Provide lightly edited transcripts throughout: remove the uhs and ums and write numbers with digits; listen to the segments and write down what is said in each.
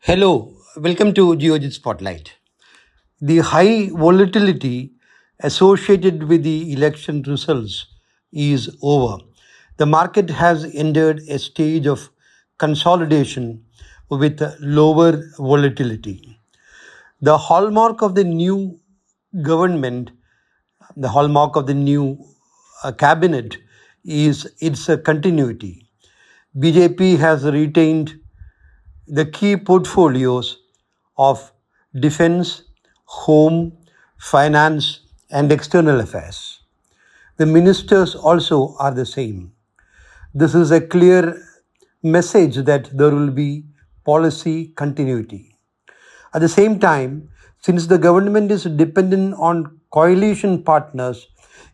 Hello, welcome to Geojit Spotlight. The high volatility associated with the election results is over. The market has entered a stage of consolidation with lower volatility. The hallmark of the new government, the hallmark of the new cabinet is its continuity. BJP has retained the key portfolios of defense, home, finance, and external affairs. The ministers also are the same. This is a clear message that there will be policy continuity. At the same time, since the government is dependent on coalition partners,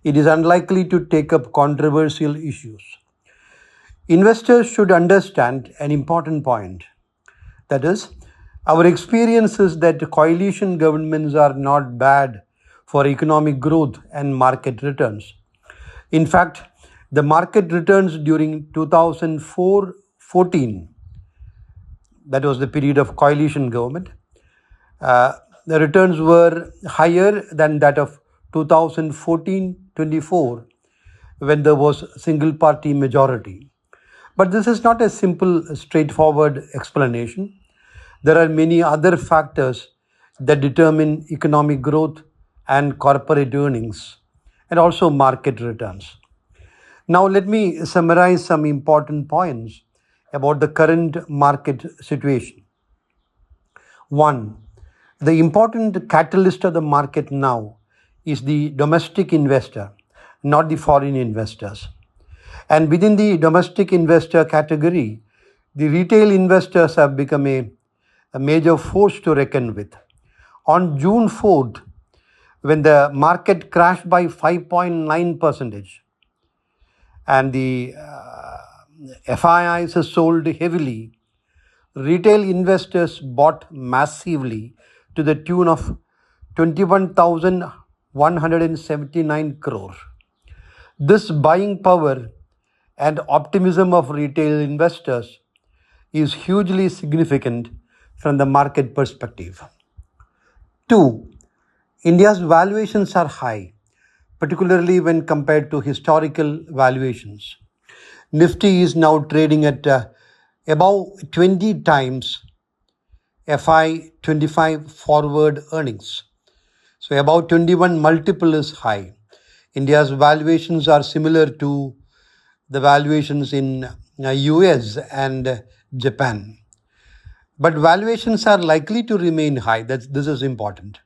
it is unlikely to take up controversial issues. Investors should understand an important point. That is, our experience is that coalition governments are not bad for economic growth and market returns. In fact, the market returns during 2004-14, that was the period of coalition government, the returns were higher than that of 2014-24 when there was single party majority. But this is not a simple, straightforward explanation. There are many other factors that determine economic growth and corporate earnings, and also market returns. Now, let me summarize some important points about the current market situation. One, the important catalyst of the market now is the domestic investor, not the foreign investors. And within the domestic investor category, the retail investors have become a major force to reckon with. On June 4th, when the market crashed by 5.9% and the FIIs sold heavily, retail investors bought massively to the tune of 21,179 crore. This buying power and optimism of retail investors is hugely significant from the market perspective. Two, India's valuations are high, particularly when compared to historical valuations. Nifty is now trading at above 20 times FI25 forward earnings. So about 21 multiple is high. India's valuations are similar to the valuations in US and Japan. But valuations are likely to remain high. This is important.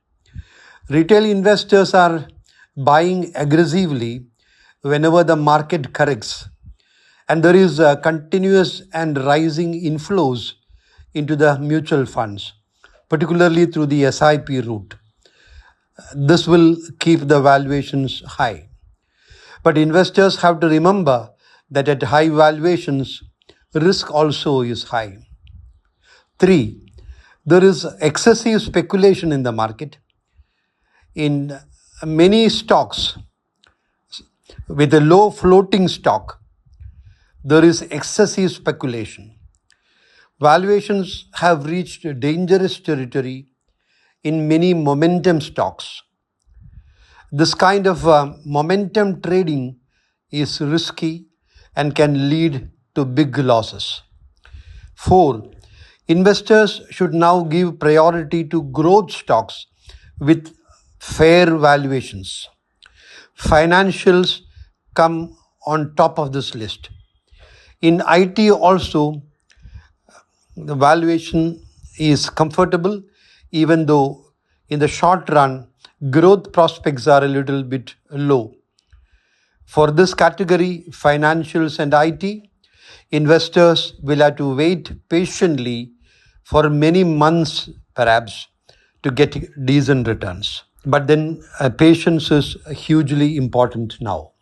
Retail investors are buying aggressively whenever the market corrects, and there is continuous and rising inflows into the mutual funds, particularly through the SIP route. This will keep the valuations high. But investors have to remember that at high valuations, risk also is high. Three, there is excessive speculation in the market. In many stocks, with a low floating stock, there is excessive speculation. Valuations have reached dangerous territory in many momentum stocks. This kind of momentum trading is risky and can lead to big losses. Four, investors should now give priority to growth stocks with fair valuations. Financials come on top of this list. In IT also, the valuation is comfortable, even though in the short run, growth prospects are a little bit low. For this category, financials and IT, investors will have to wait patiently for many months, perhaps, to get decent returns. But then patience is hugely important now.